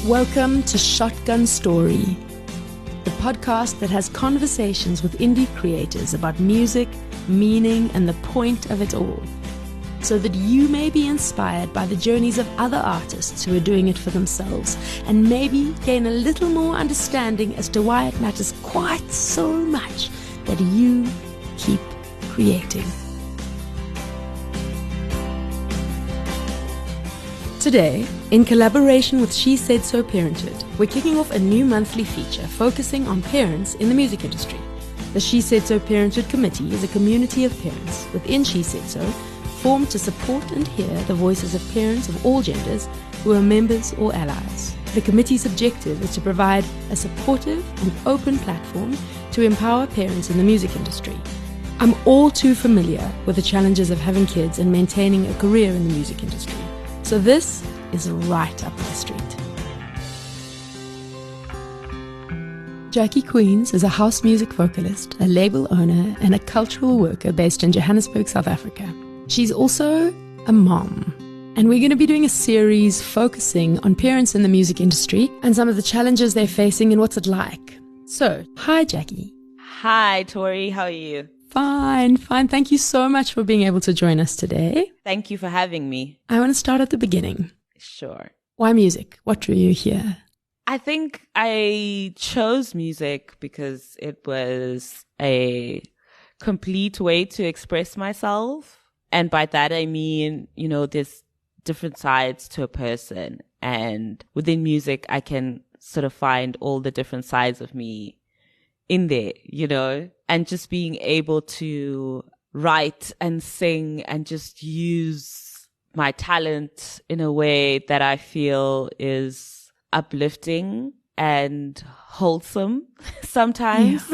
Welcome to Shotgun Story, the podcast that has conversations with indie creators about music, meaning, and the point of it all, so that you may be inspired by the journeys of other artists who are doing it for themselves, and maybe gain a little more understanding as to why it matters quite so much that you keep creating. Today, in collaboration with shesaid.so Parenthood, we're kicking off a new monthly feature focusing on parents in the music industry. The shesaid.so Parenthood Committee is a community of parents within shesaid.so formed to support and hear the voices of parents of all genders who are members or allies. The committee's objective is to provide a supportive and open platform to empower parents in the music industry. I'm all too familiar with the challenges of having kids and maintaining a career in the music industry. So this is right up my street. Jackie Queens is a house music vocalist, a label owner, and a cultural worker based in Johannesburg, South Africa. She's also a mom. And we're going to be doing a series focusing on parents in the music industry and some of the challenges they're facing and what's it like. So, hi Jackie. Hi Tori, how are you? Fine. Thank you so much for being able to join us today. Thank you for having me. I want to start at the beginning. Sure. Why music? What drew you here? I think I chose music because it was a complete way to express myself. And by that I mean, there's different sides to a person. And within music, I can sort of find all the different sides of me in there, and just being able to write and sing and just use my talent in a way that I feel is uplifting and wholesome sometimes,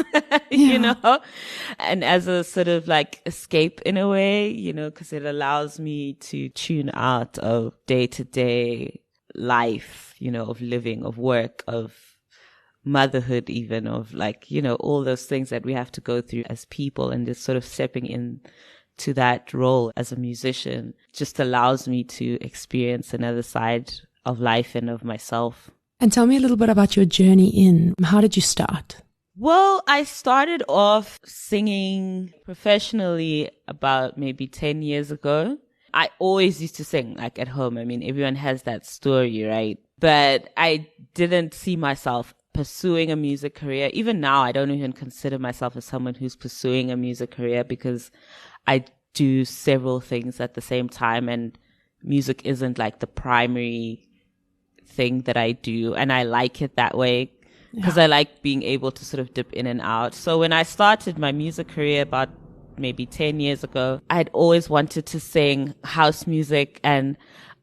and as a sort of like escape in a way, because it allows me to tune out of day-to-day life, of living, of work, of motherhood, even of all those things that we have to go through as people, and just sort of stepping in to that role as a musician just allows me to experience another side of life and of myself. And tell me a little bit about your journey in. How did you start? Well, I started off singing professionally about maybe 10 years ago. I always used to sing at home. I mean, everyone has that story, right? But I didn't see myself pursuing a music career. Even now, I don't even consider myself as someone who's pursuing a music career because I do several things at the same time, and music isn't the primary thing that I do. And I like it that way because I like being able to sort of dip in and out. So when I started my music career about maybe 10 years ago, I'd always wanted to sing house music, and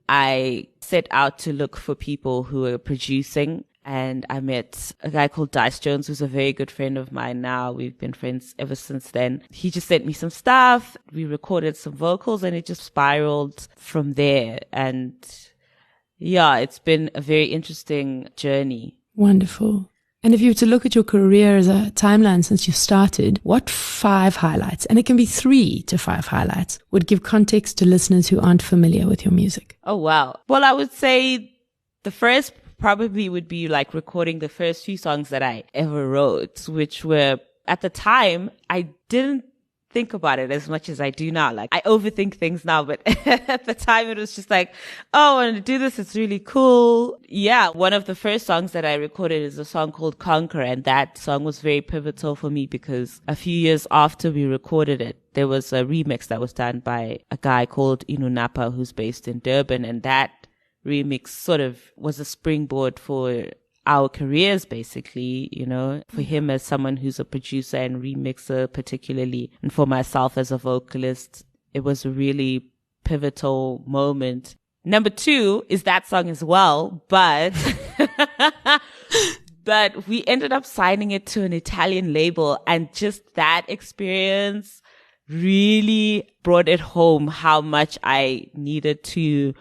I set out to look for people who were producing. And I met a guy called Dice Jones, who's a very good friend of mine now. We've been friends ever since then. He just sent me some stuff. We recorded some vocals, and it just spiraled from there. And yeah, it's been a very interesting journey. Wonderful. And if you were to look at your career as a timeline since you started, what 5 highlights, and it can be 3 to 5 highlights, would give context to listeners who aren't familiar with your music? Oh, wow. Well, I would say the first probably would be recording the first few songs that I ever wrote, which were, at the time, I didn't think about it as much as I do now. I overthink things now, but at the time it was just oh, I want to do this. It's really cool. Yeah. One of the first songs that I recorded is a song called Conquer. And that song was very pivotal for me because a few years after we recorded it, there was a remix that was done by a guy called Inunapa, who's based in Durban. And that remix sort of was a springboard for our careers, basically, for him as someone who's a producer and remixer particularly, and for myself as a vocalist. It was a really pivotal moment. Number 2 is that song as well, but but we ended up signing it to an Italian label, and just that experience really brought it home how much I needed to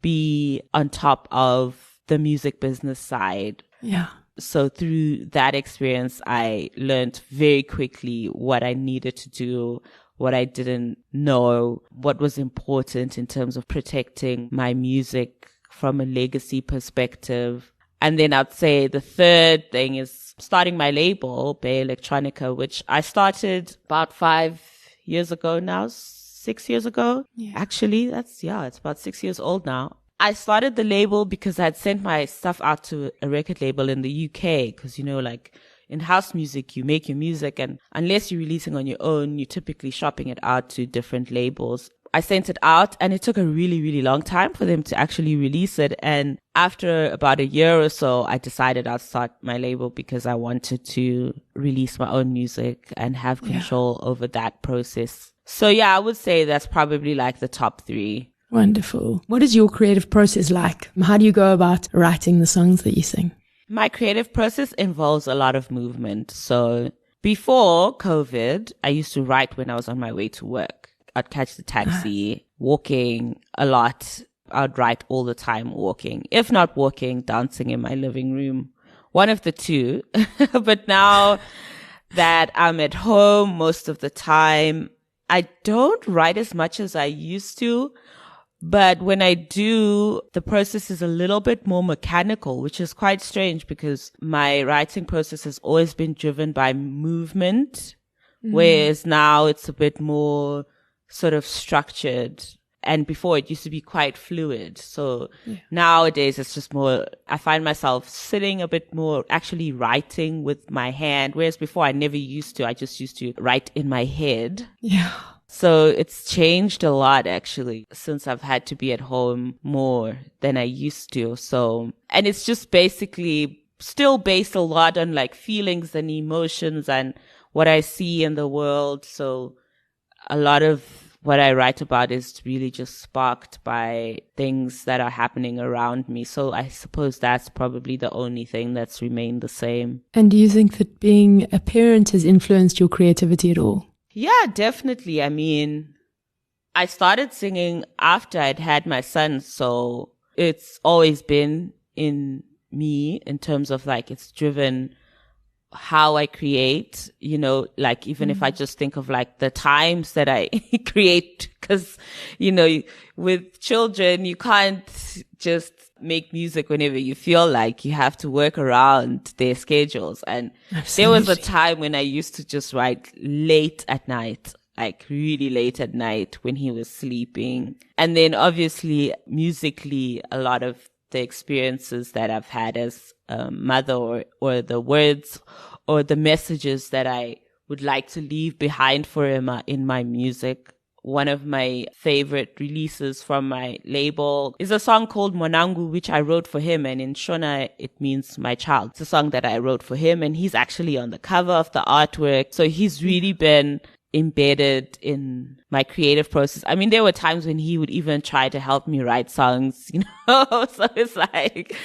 be on top of the music business side. Yeah. So through that experience, I learned very quickly what I needed to do, what I didn't know, what was important in terms of protecting my music from a legacy perspective. And then I'd say the third thing is starting my label, Bay Electronica, which I started about 5 years ago now, 6 years ago. Yeah. Actually, it's about 6 years old now. I started the label because I'd sent my stuff out to a record label in the UK because, like in house music, you make your music and unless you're releasing on your own, you're typically shopping it out to different labels. I sent it out and it took a really, really long time for them to actually release it. And after about a year or so, I decided I'd start my label because I wanted to release my own music and have control over that process. So yeah, I would say that's probably like the top 3. Wonderful. What is your creative process like? How do you go about writing the songs that you sing? My creative process involves a lot of movement. So before COVID, I used to write when I was on my way to work. I'd catch the taxi, walking a lot. I'd write all the time walking. If not walking, dancing in my living room. One of the two. But now that I'm at home most of the time, I don't write as much as I used to. But when I do, the process is a little bit more mechanical, which is quite strange because my writing process has always been driven by movement, whereas now it's a bit more sort of structured. And before it used to be quite fluid. So nowadays it's just more, I find myself sitting a bit more actually writing with my hand. Whereas before I never used to. I just used to write in my head. Yeah. So it's changed a lot actually since I've had to be at home more than I used to. So, and it's just basically still based a lot on like feelings and emotions and what I see in the world. So a lot of what I write about is really just sparked by things that are happening around me. So I suppose that's probably the only thing that's remained the same. And do you think that being a parent has influenced your creativity at all? Yeah, definitely. I mean, I started singing after I'd had my son. So it's always been in me in terms of like it's driven how I create, like even if I just think of like the times that I create, because, with children, you can't just make music whenever you feel like. You have to work around their schedules. And there was a time when I used to just write late at night, like really late at night when he was sleeping. And then obviously musically, a lot of the experiences that I've had as a mother or the words or the messages that I would like to leave behind for him in my music. One of my favorite releases from my label is a song called Monangu, which I wrote for him. And in Shona, it means my child. It's a song that I wrote for him and he's actually on the cover of the artwork. So he's really been embedded in my creative process. I mean, there were times when he would even try to help me write songs, so it's like,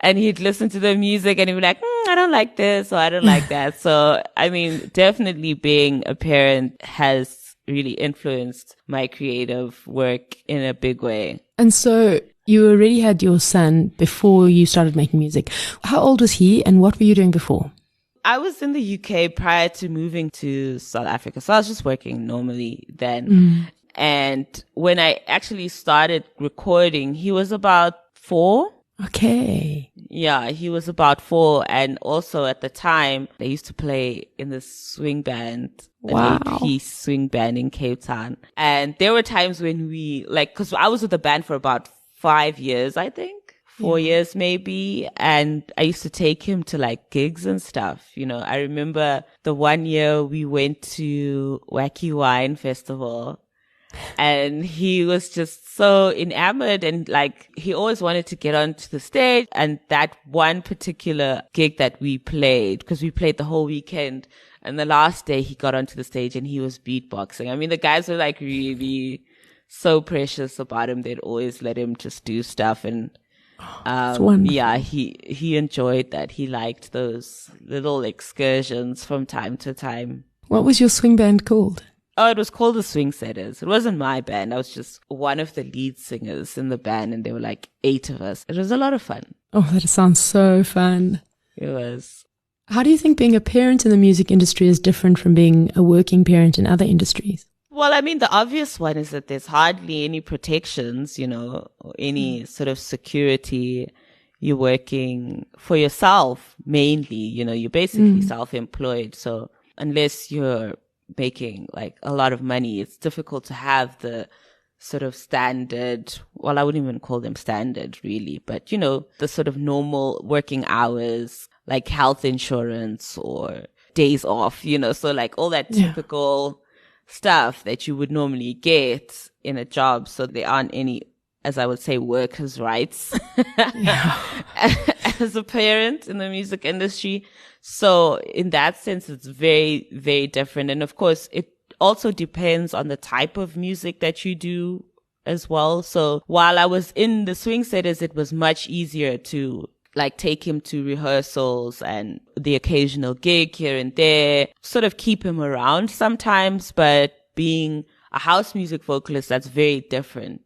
and he'd listen to the music and he'd be like, I don't like this or I don't like that. So, I mean, definitely being a parent has really influenced my creative work in a big way. And so you already had your son before you started making music. How old was he and what were you doing before? I was in the UK prior to moving to South Africa. So I was just working normally then. And when I actually started recording, he was about 4. Okay. Yeah, he was about 4. And also at the time, they used to play in the swing band, an 8-piece swing band in Cape Town. And there were times when we, cause I was with the band for about 5 years, I think. 4 years maybe. And I used to take him to gigs and stuff. I remember the one year we went to Wacky Wine Festival and he was just so enamored and he always wanted to get onto the stage. And that one particular gig that we played, because we played the whole weekend, and the last day he got onto the stage and he was beatboxing. I mean, the guys were really so precious about him. They'd always let him just do stuff. And yeah, he enjoyed that. He liked those little excursions from time to time. What was your swing band called? Oh, it was called the Swing Setters. It wasn't my band. I was just one of the lead singers in the band, and there were 8 of us. It was a lot of fun. Oh, that sounds so fun. It was. How do you think being a parent in the music industry is different from being a working parent in other industries? Well, I mean, the obvious one is that there's hardly any protections, or any sort of security. you're working for yourself mainly, you're basically self-employed. So unless you're making like a lot of money, it's difficult to have the sort of standard, well, I wouldn't even call them standard really, but the sort of normal working hours, like health insurance or days off, so like all that typical stuff that you would normally get in a job. So there aren't any, as I would say, workers' rights as a parent in the music industry. So in that sense, it's very, very different. And of course, it also depends on the type of music that you do as well. So while I was in the swing setters, it was much easier to like take him to rehearsals and the occasional gig here and there, sort of keep him around sometimes. But being a house music vocalist, that's very different,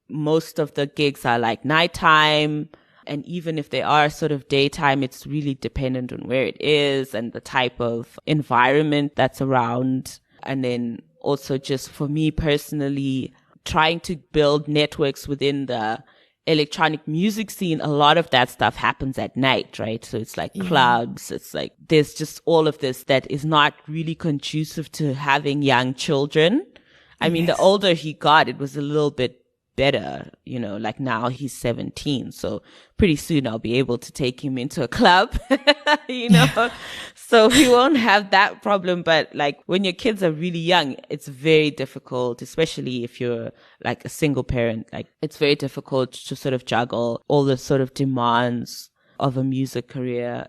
Most of the gigs are like nighttime. And even if they are sort of daytime, it's really dependent on where it is and the type of environment that's around. And then also just for me personally, trying to build networks within the electronic music scene, a lot of that stuff happens at night, right? So it's like clubs. It's like there's just all of this that is not really conducive to having young children. I mean, the older he got, it was a little bit better, like now he's 17. So pretty soon I'll be able to take him into a club, so we won't have that problem. But like when your kids are really young, it's very difficult, especially if you're like a single parent, like it's very difficult to sort of juggle all the sort of demands of a music career,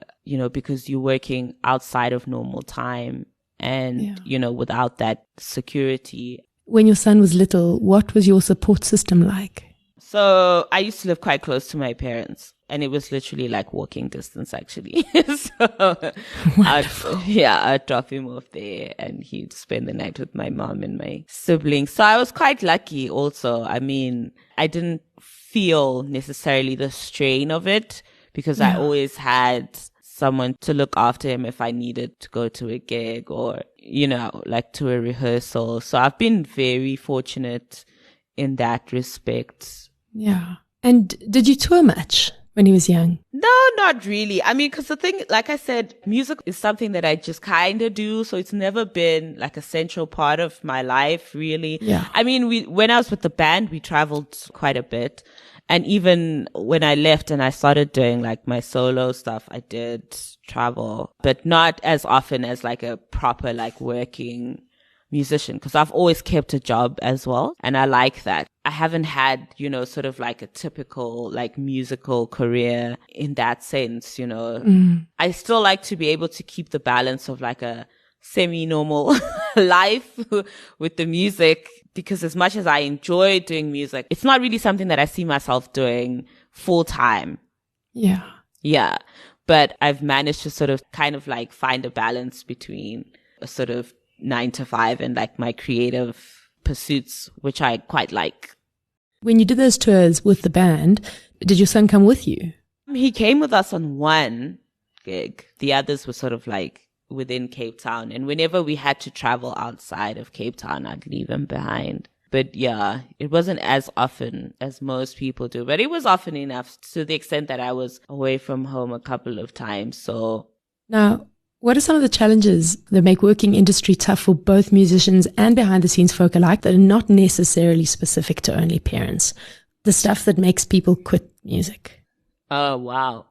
because you're working outside of normal time and, without that security. When your son was little, what was your support system like? So I used to live quite close to my parents, and it was literally like walking distance, actually. So I'd drop him off there and he'd spend the night with my mom and my siblings. So I was quite lucky also. I mean, I didn't feel necessarily the strain of it because I always had someone to look after him if I needed to go to a gig or, like to a rehearsal. So I've been very fortunate in that respect. Yeah. And did you tour much when he was young? No, not really. I mean, because the thing, like I said, music is something that I just kind of do. So it's never been like a central part of my life, really. Yeah. I mean, when I was with the band, we traveled quite a bit. And even when I left and I started doing like my solo stuff, I did travel, but not as often as like a proper like working musician, because I've always kept a job as well. And I like that. I haven't had, sort of like a typical like musical career in that sense, I still like to be able to keep the balance of like a semi-normal life with the music, because as much as I enjoy doing music, it's not really something that I see myself doing full time. Yeah. Yeah. But I've managed to sort of kind of like find a balance between a sort of 9 to 5 and like my creative pursuits, which I quite like. When you did those tours with the band, did your son come with you? He came with us on one gig. The others were sort of like within Cape Town. And whenever we had to travel outside of Cape Town, I'd leave him behind. But yeah, it wasn't as often as most people do, but it was often enough to the extent that I was away from home a couple of times. So now, what are some of the challenges that make working industry tough for both musicians and behind the scenes folk alike that are not necessarily specific to only parents? The stuff that makes people quit music. Oh, wow.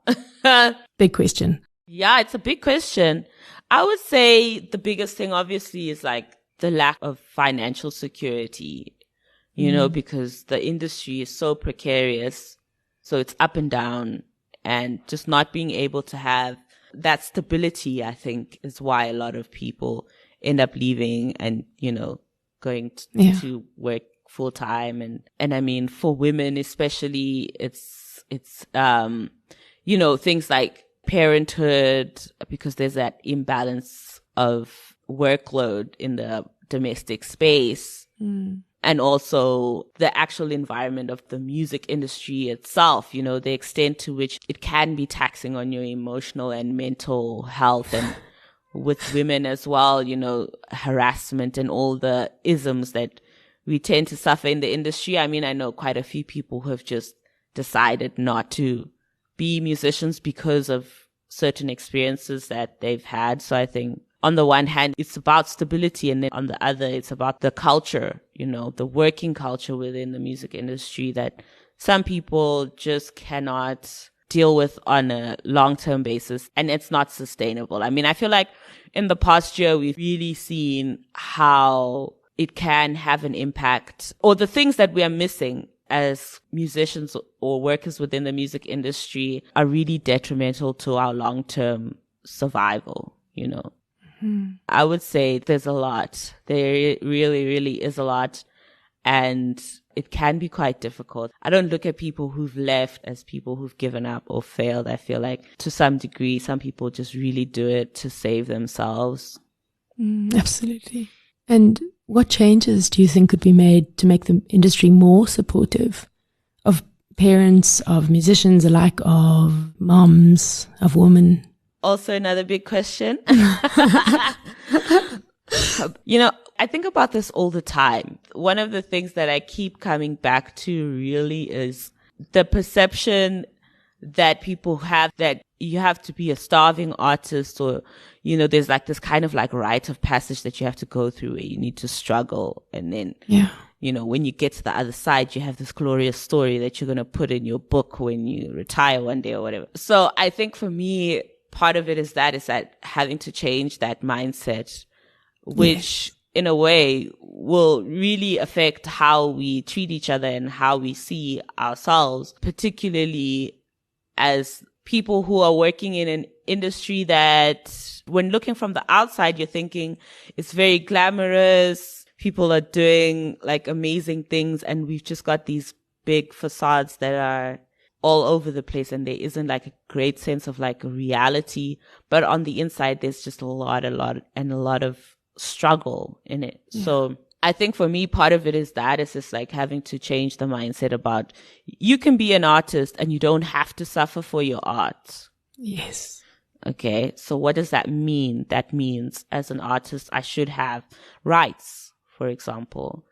Big question. Yeah, it's a big question. I would say the biggest thing obviously is like the lack of financial security, because the industry is so precarious. So it's up and down, and just not being able to have that stability, I think, is why a lot of people end up leaving and, going to work full time. And I mean, for women especially, it's things like parenthood, because there's that imbalance of workload in the domestic space. And also the actual environment of the music industry itself, the extent to which it can be taxing on your emotional and mental health. And with women as well, harassment and all the isms that we tend to suffer in the industry. I mean, I know quite a few people who have just decided not to be musicians because of certain experiences that they've had. So I think on the one hand, it's about stability, and then on the other, it's about the culture, the working culture within the music industry that some people just cannot deal with on a long-term basis, and it's not sustainable. I mean, I feel like in the past year, we've really seen how it can have an impact, or the things that we are missing as musicians or workers within the music industry are really detrimental to our long-term survival, I would say there's a lot. There really, really is a lot. And it can be quite difficult. I don't look at people who've left as people who've given up or failed. I feel like to some degree, some people just really do it to save themselves. Absolutely. And what changes do you think could be made to make the industry more supportive of parents, of musicians alike, of moms, of women? Also another big question. I think about this all the time. One of the things that I keep coming back to really is the perception that people have that you have to be a starving artist, or, there's like this kind of like rite of passage that you have to go through where you need to struggle. And then, when you get to the other side, you have this glorious story that you're going to put in your book when you retire one day or whatever. So I think for me, part of it is that having to change that mindset, which in a way will really affect how we treat each other and how we see ourselves, particularly as people who are working in an industry that when looking from the outside, you're thinking it's very glamorous. People are doing like amazing things, and we've just got these big facades that are all over the place, and there isn't like a great sense of like a reality. But on the inside, there's just a lot of struggle in it. Yeah. So I think for me, part of it is that it's just like having to change the mindset about you can be an artist and you don't have to suffer for your art. Yes. Okay. So what does that mean? That means as an artist, I should have rights, for example.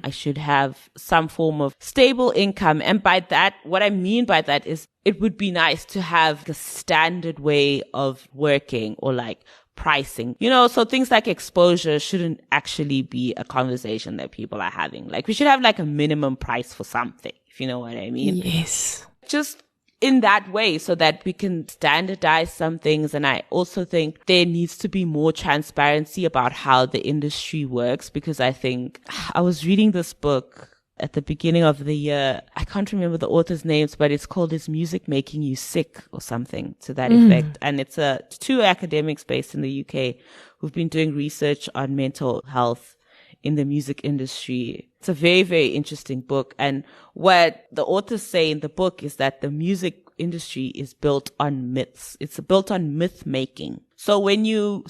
I should have some form of stable income. And by that, what I mean by that is it would be nice to have the standard way of working, or like pricing, so things like exposure shouldn't actually be a conversation that people are having. Like we should have like a minimum price for something, if you know what I mean. Yes. Just in that way so that we can standardize some things. And I also think there needs to be more transparency about how the industry works, because I think I was reading this book at the beginning of the year. I can't remember the author's names, but it's called Is Music Making You Sick or something to that effect. And it's two academics based in the UK who've been doing research on mental health in the music industry. It's a very, very interesting book. And what the authors say in the book is that the music industry is built on myths. It's built on myth making. So when you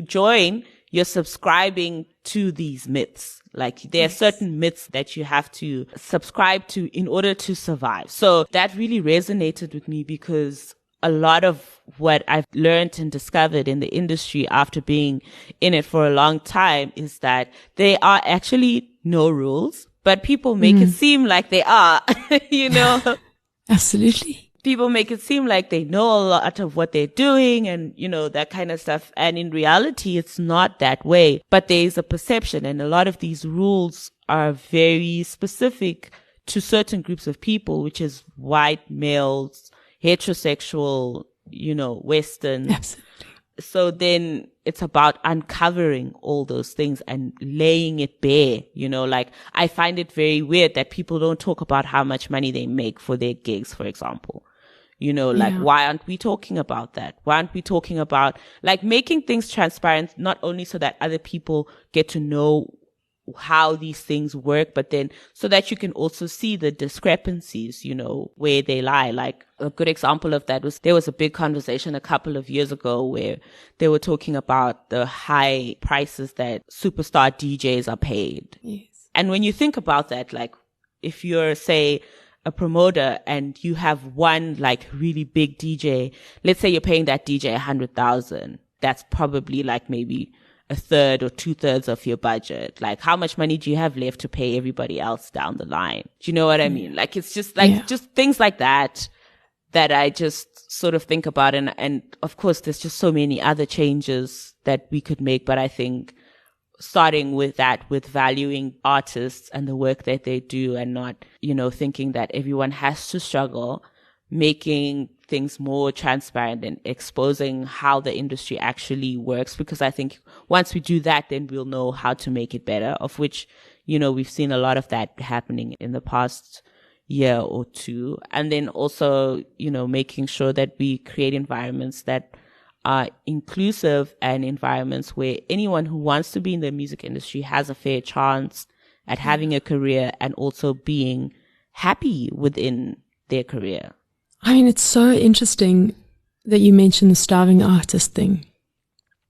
join, you're subscribing to these myths. Like there are certain myths that you have to subscribe to in order to survive. So that really resonated with me, because a lot of what I've learned and discovered in the industry after being in it for a long time is that there are actually no rules, but people make it seem like they are, Absolutely. People make it seem like they know a lot of what they're doing and, that kind of stuff. And in reality, it's not that way. But there is a perception, and a lot of these rules are very specific to certain groups of people, which is white males, heterosexual, Western. Absolutely. So then it's about uncovering all those things and laying it bare, like I find it very weird that people don't talk about how much money they make for their gigs, for example. Why aren't we talking about that? Why aren't we talking about like making things transparent, not only so that other people get to know how these things work, but then so that you can also see the discrepancies, where they lie. Like a good example of that was there was a big conversation a couple of years ago where they were talking about the high prices that superstar DJs are paid. Yes. And when you think about that, like if you're, say, a promoter and you have one like really big DJ, let's say you're paying that DJ 100,000, that's probably like maybe a third or 2/3 of your budget. Like how much money do you have left to pay everybody else down the line? Do you know what I mean? Like it's just like just things like that that I just sort of think about. And of course, there's just so many other changes that we could make. But I think starting with that, with valuing artists and the work that they do, and not, thinking that everyone has to struggle, making things more transparent and exposing how the industry actually works. Because I think once we do that, then we'll know how to make it better, of which, we've seen a lot of that happening in the past year or two. And then also, making sure that we create environments that are inclusive, and environments where anyone who wants to be in the music industry has a fair chance at having a career and also being happy within their career. I mean, it's so interesting that you mentioned the starving artist thing.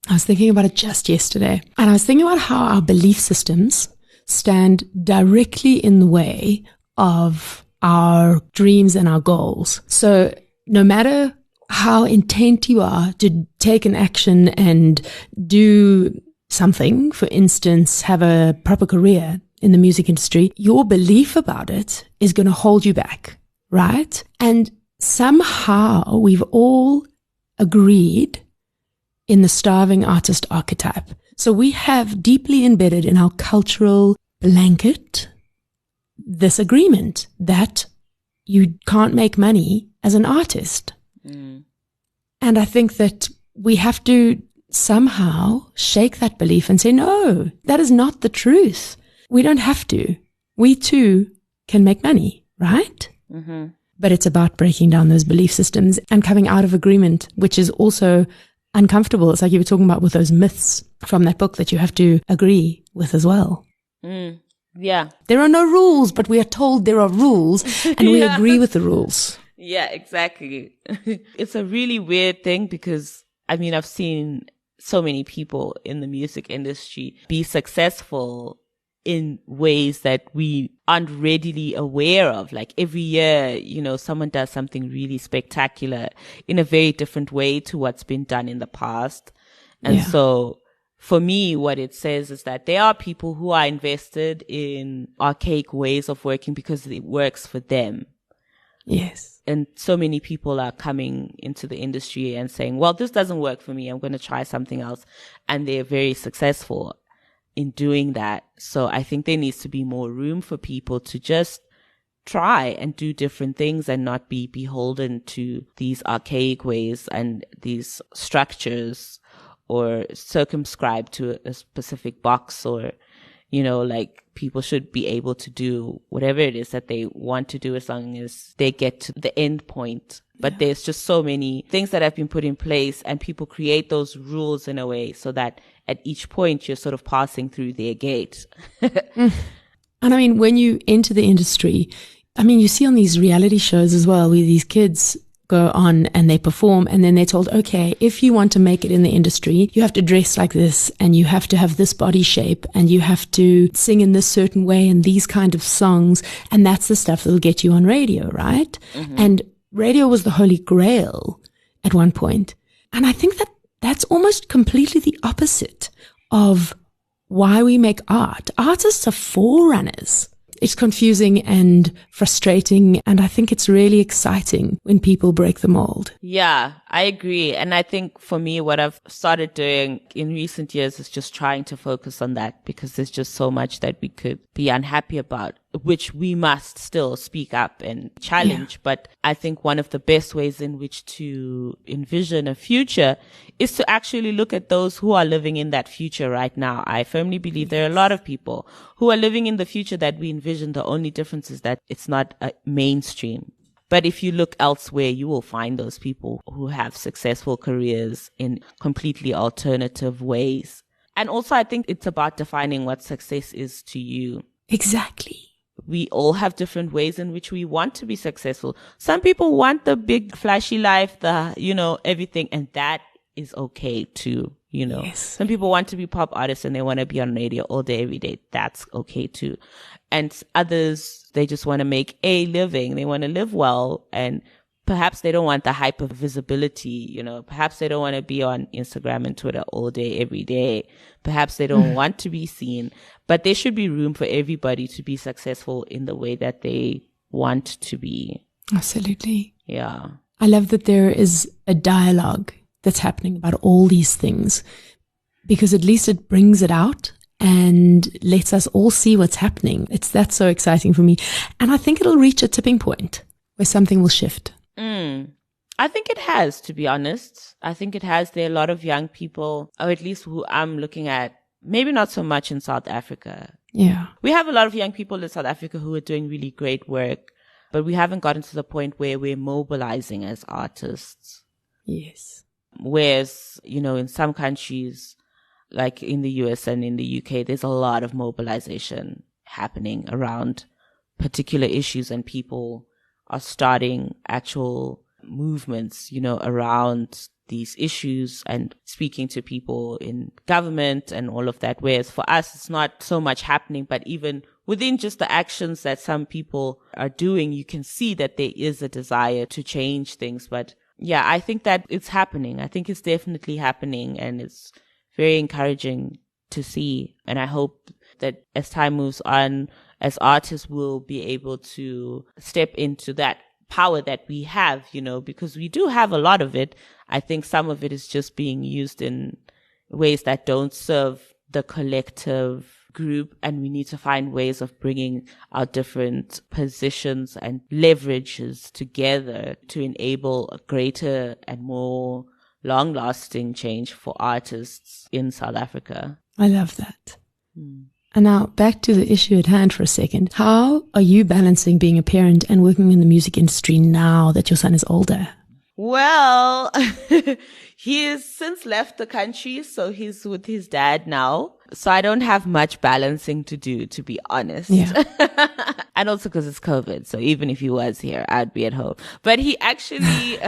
I was thinking about it just yesterday, and I was thinking about how our belief systems stand directly in the way of our dreams and our goals. So no matter how intent you are to take an action and do something, for instance, have a proper career in the music industry, your belief about it is going to hold you back, right? And somehow we've all agreed in the starving artist archetype. So we have deeply embedded in our cultural blanket this agreement that you can't make money as an artist. And I think that we have to somehow shake that belief and say, no, that is not the truth. We don't have to. We too can make money, right? Mm-hmm. But it's about breaking down those belief systems and coming out of agreement, which is also uncomfortable. It's like you were talking about with those myths from that book that you have to agree with as well. Yeah. There are no rules, but we are told there are rules, and we agree with the rules. Yeah, exactly. It's a really weird thing because, I've seen so many people in the music industry be successful in ways that we aren't readily aware of. Like every year, someone does something really spectacular in a very different way to what's been done in the past. And so for me, what it says is that there are people who are invested in archaic ways of working because it works for them. Yes. And so many people are coming into the industry and saying, well, this doesn't work for me. I'm going to try something else. And they're very successful in doing that. So I think there needs to be more room for people to just try and do different things and not be beholden to these archaic ways and these structures, or circumscribed to a specific box, or, like people should be able to do whatever it is that they want to do as long as they get to the end point. But there's just so many things that have been put in place, and people create those rules in a way so that at each point you're sort of passing through their gate. And when you enter the industry, you see on these reality shows as well, where these kids go on and they perform, and then they're told, okay, if you want to make it in the industry, you have to dress like this, and you have to have this body shape, and you have to sing in this certain way and these kind of songs, and that's the stuff that'll get you on radio, right? Mm-hmm. And radio was the holy grail at one point. And I think that that's almost completely the opposite of why we make art. Artists are forerunners. It's confusing and frustrating, and I think it's really exciting when people break the mold. Yeah, I agree. And I think for me, what I've started doing in recent years is just trying to focus on that, because there's just so much that we could be unhappy about, which we must still speak up and challenge. Yeah. But I think one of the best ways in which to envision a future is to actually look at those who are living in that future right now. I firmly believe there are a lot of people who are living in the future that we envision. The only difference is that it's not mainstream. But if you look elsewhere, you will find those people who have successful careers in completely alternative ways. And also, I think it's about defining what success is to you. Exactly. We all have different ways in which we want to be successful. Some people want the big flashy life, everything, and that is okay too. Yes. Some people want to be pop artists and they want to be on radio all day, every day. That's okay too. And others, they just want to make a living. They want to live well, and perhaps they don't want the hype of visibility. Perhaps they don't want to be on Instagram and Twitter all day, every day. Perhaps they don't want to be seen, but there should be room for everybody to be successful in the way that they want to be. Absolutely. Yeah. I love that there is a dialogue that's happening about all these things, because at least it brings it out and lets us all see what's happening. That's so exciting for me. And I think it'll reach a tipping point where something will shift. I think it has, to be honest. I think it has. There are a lot of young people, or at least who I'm looking at, maybe not so much in South Africa. Yeah. We have a lot of young people in South Africa who are doing really great work, but we haven't gotten to the point where we're mobilizing as artists. Yes. Whereas, in some countries, like in the US and in the UK, there's a lot of mobilization happening around particular issues, and people are starting actual movements, around these issues and speaking to people in government and all of that. Whereas for us, it's not so much happening, but even within just the actions that some people are doing, you can see that there is a desire to change things. But yeah, I think that it's happening. I think it's definitely happening, and it's very encouraging to see. And I hope that as time moves on, as artists, we'll be able to step into that power that we have, because we do have a lot of it. I think some of it is just being used in ways that don't serve the collective group, and we need to find ways of bringing our different positions and leverages together to enable a greater and more long-lasting change for artists in South Africa. I love that. And now back to the issue at hand for a second. How are you balancing being a parent and working in the music industry now that your son is older? Well, he has since left the country, so he's with his dad now. So I don't have much balancing to do, to be honest. Yeah. And also because it's COVID. So even if he was here, I'd be at home. But he actually,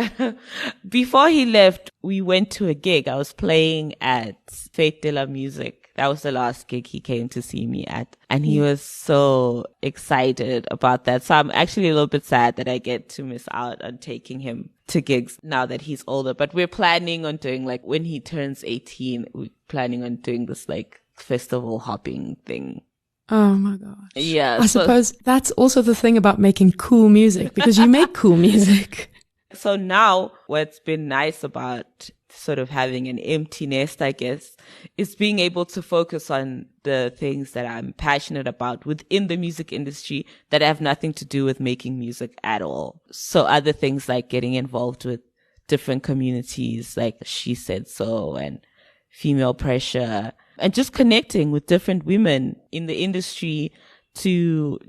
before he left, we went to a gig. I was playing at Faith de la Music. That was the last gig he came to see me at. And he was so excited about that. So I'm actually a little bit sad that I get to miss out on taking him to gigs now that he's older. But we're planning on doing, like, when he turns 18, we're planning on doing this, like, festival hopping thing. Oh my gosh. Yeah. I suppose that's also the thing about making cool music, because you make cool music. So now what's been nice about sort of having an empty nest, I guess, is being able to focus on the things that I'm passionate about within the music industry that have nothing to do with making music at all. So other things like getting involved with different communities like shesaid.so and female pressure, and just connecting with different women in the industry to,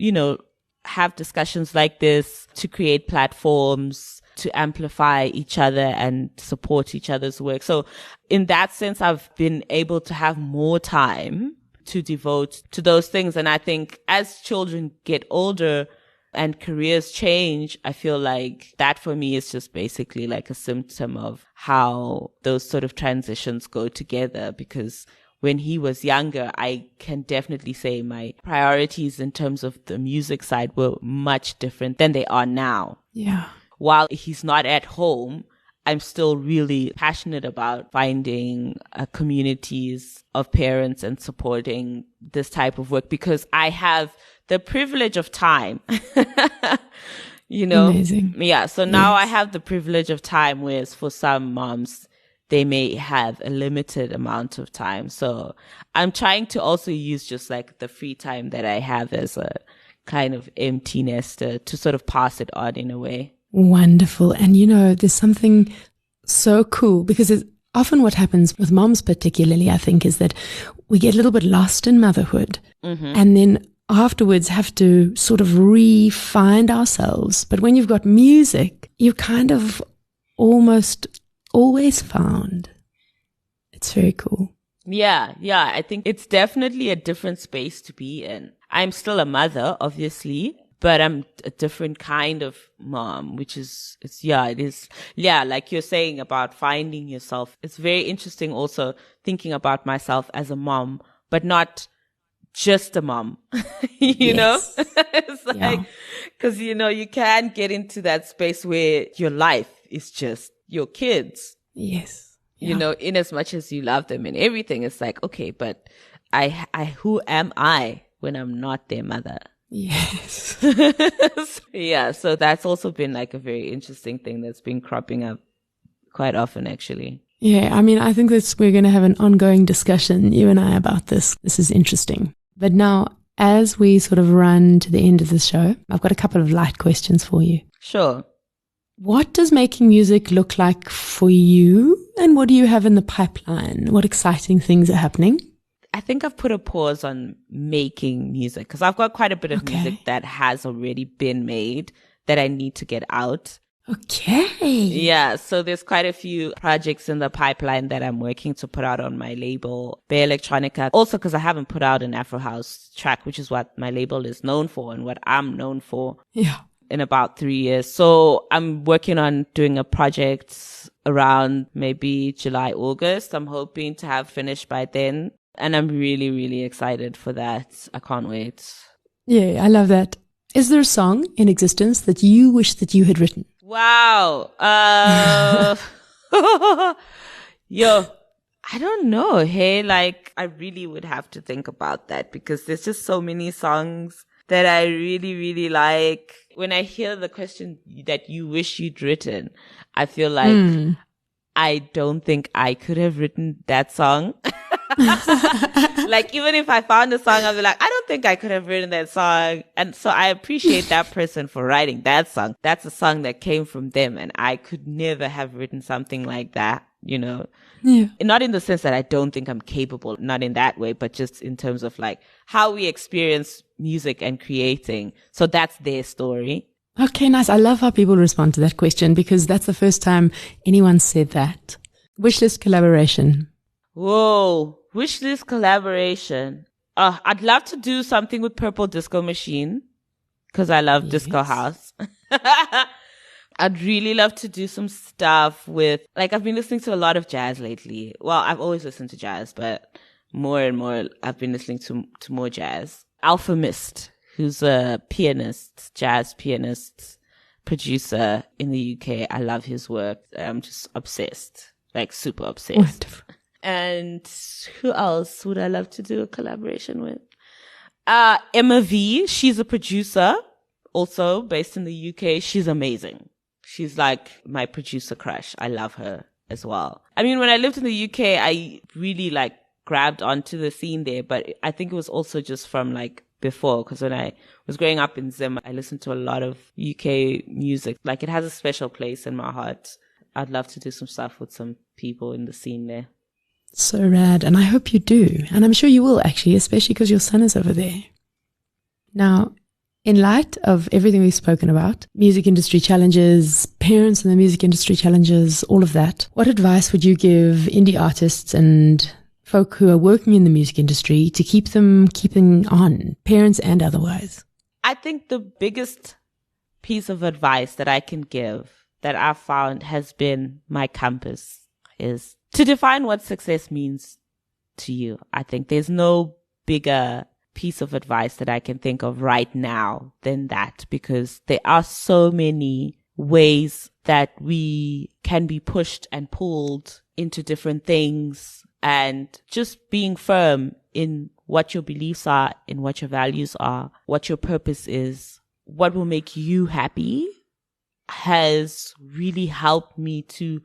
have discussions like this, to create platforms, to amplify each other and support each other's work. So in that sense, I've been able to have more time to devote to those things. And I think as children get older and careers change, I feel like that for me is just basically like a symptom of how those sort of transitions go together. Because when he was younger, I can definitely say my priorities in terms of the music side were much different than they are now. Yeah. While he's not at home, I'm still really passionate about finding communities of parents and supporting this type of work, because I have the privilege of time. Amazing. Yeah. So now I have the privilege of time, whereas for some moms, they may have a limited amount of time. So I'm trying to also use just like the free time that I have as a kind of empty nester to sort of pass it on in a way. Wonderful. And there's something so cool, because it's often what happens with moms particularly, I think, is that we get a little bit lost in motherhood and then afterwards have to sort of re-find ourselves. But when you've got music, you're kind of almost always found. It's very cool. Yeah. I think it's definitely a different space to be in. I'm still a mother, obviously, but I'm a different kind of mom, which is, it is. Yeah, like you're saying about finding yourself. It's very interesting also thinking about myself as a mom, but not just a mom, you know? It's like, cause you can get into that space where your life is just your kids. Yes. In as much as you love them and everything, it's like, okay, but who am I when I'm not their mother? Yes. Yeah, so that's also been like a very interesting thing that's been cropping up quite often, actually. Yeah, I mean, I think we're going to have an ongoing discussion, you and I, about this. This is interesting. But now, as we sort of run to the end of the show, I've got a couple of light questions for you. Sure. What does making music look like for you? And what do you have in the pipeline? What exciting things are happening? I think I've put a pause on making music because I've got quite a bit of music that has already been made that I need to get out. Okay. Yeah, so there's quite a few projects in the pipeline that I'm working to put out on my label, Bay Electronica. Also because I haven't put out an Afro House track, which is what my label is known for and what I'm known for. Yeah. In about 3 years. So I'm working on doing a project around maybe July, August. I'm hoping to have finished by then. And I'm really, really excited for that. I can't wait. Yeah, I love that. Is there a song in existence that you wish that you had written? Wow. Yo, I don't know. Hey, like I really would have to think about that because there's just so many songs that I really, really like. When I hear the question that you wish you'd written, I feel like I don't think I could have written that song. Like, even if I found a song, I'd be like, I don't think I could have written that song. And so I appreciate that person for writing that song. That's a song that came from them. And I could never have written something like that, you know? Yeah. Not in the sense that I don't think I'm capable, not in that way, but just in terms of like how we experience music and creating. So that's their story. Okay, nice. I love how people respond to that question because that's the first time anyone said that. Wishlist collaboration. Whoa, wishlist collaboration. I'd love to do something with Purple Disco Machine because I love disco house. I'd really love to do some stuff with, like, I've been listening to a lot of jazz lately. Well, I've always listened to jazz, but more and more I've been listening to more jazz. Alpha Mist, who's a pianist, jazz pianist, producer in the UK. I love his work. I'm just obsessed, like super obsessed. Wonderful. And who else would I love to do a collaboration with? Emma V. She's a producer, also based in the UK. She's amazing. She's like my producer crush. I love her as well. I mean, when I lived in the UK, I really like grabbed onto the scene there, but I think it was also just from like before, because when I was growing up in Zim, I listened to a lot of UK music. Like, it has a special place in my heart. I'd love to do some stuff with some people in the scene there. So rad. And I hope you do. And I'm sure you will, actually, especially because your son is over there. Now, in light of everything we've spoken about, music industry challenges, parents in the music industry challenges, all of that, what advice would you give indie artists and folk who are working in the music industry to keep them keeping on, parents and otherwise? I think the biggest piece of advice that I can give that I've found has been my compass is to define what success means to you. I think there's no bigger piece of advice that I can think of right now than that, because there are so many ways that we can be pushed and pulled into different things, and just being firm in what your beliefs are, in what your values are, what your purpose is, what will make you happy has really helped me to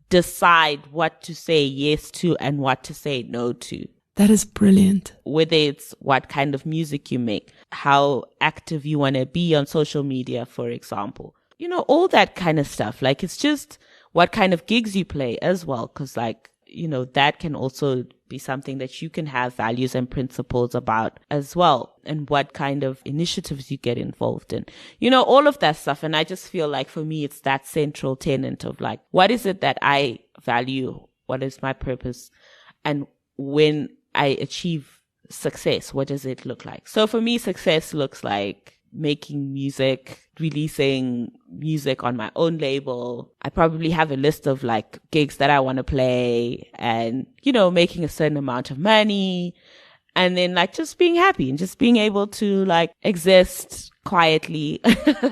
decide what to say yes to and what to say no to. That is brilliant. Whether it's what kind of music you make, how active you want to be on social media, for example. You know, all that kind of stuff. Like, it's just what kind of gigs you play as well. Because, like, you know, that can also be something that you can have values and principles about as well. And what kind of initiatives you get involved in. You know, all of that stuff. And I just feel like for me, it's that central tenet of like, what is it that I value? What is my purpose? And when I achieve success, what does it look like? So for me, success looks like making music, releasing music on my own label. I probably have a list of like gigs that I want to play and, you know, making a certain amount of money, and then like just being happy and just being able to like exist quietly.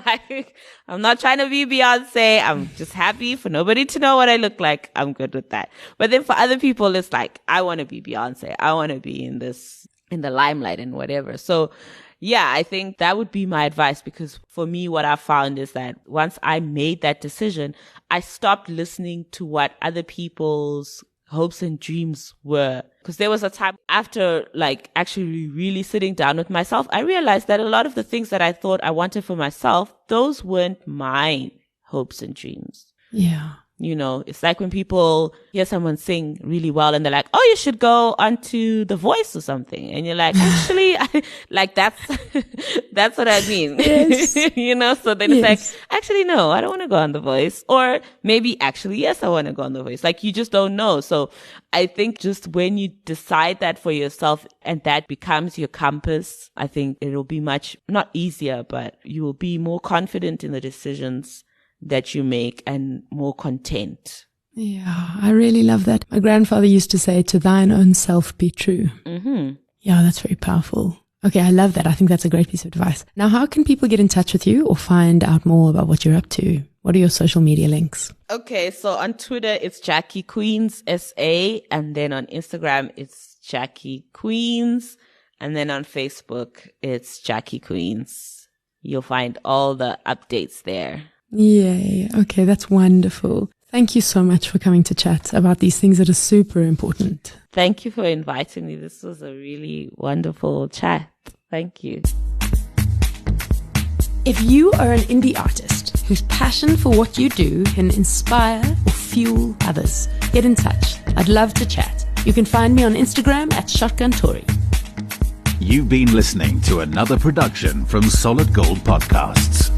Like, I'm not trying to be Beyonce. I'm just happy for nobody to know what I look like. I'm good with that. But then for other people, it's like, I want to be Beyonce. I want to be in the limelight and whatever. So yeah, I think that would be my advice, because for me, what I found is that once I made that decision, I stopped listening to what other people's hopes and dreams were. Because there was a time after like actually really sitting down with myself, I realized that a lot of the things that I thought I wanted for myself, those weren't my hopes and dreams. Yeah. You know, it's like when people hear someone sing really well and they're like, oh, you should go onto The Voice or something. And you're like, actually, that's what I mean. Yes. You know, so then it's like, actually, no, I don't want to go on The Voice. Or maybe actually, yes, I want to go on The Voice. Like, you just don't know. So I think just when you decide that for yourself and that becomes your compass, I think it'll be much, not easier, but you will be more confident in the decisions that you make and more content. Yeah, I really love that. My grandfather used to say, to thine own self be true. Mm-hmm. Yeah, that's very powerful. Okay, I love that. I think that's a great piece of advice. Now, how can people get in touch with you or find out more about what you're up to? What are your social media links? Okay, so on Twitter, it's Jackie Queens SA. And then on Instagram, it's Jackie Queens. And then on Facebook, it's Jackie Queens. You'll find all the updates there. Yay. Okay, that's wonderful. Thank you so much for coming to chat about these things that are super important. Thank you for inviting me. This was a really wonderful chat. Thank you. If you are an indie artist whose passion for what you do can inspire or fuel others, get in touch. I'd love to chat. You can find me on Instagram at ShotgunTory. You've been listening to another production from Solid Gold Podcasts.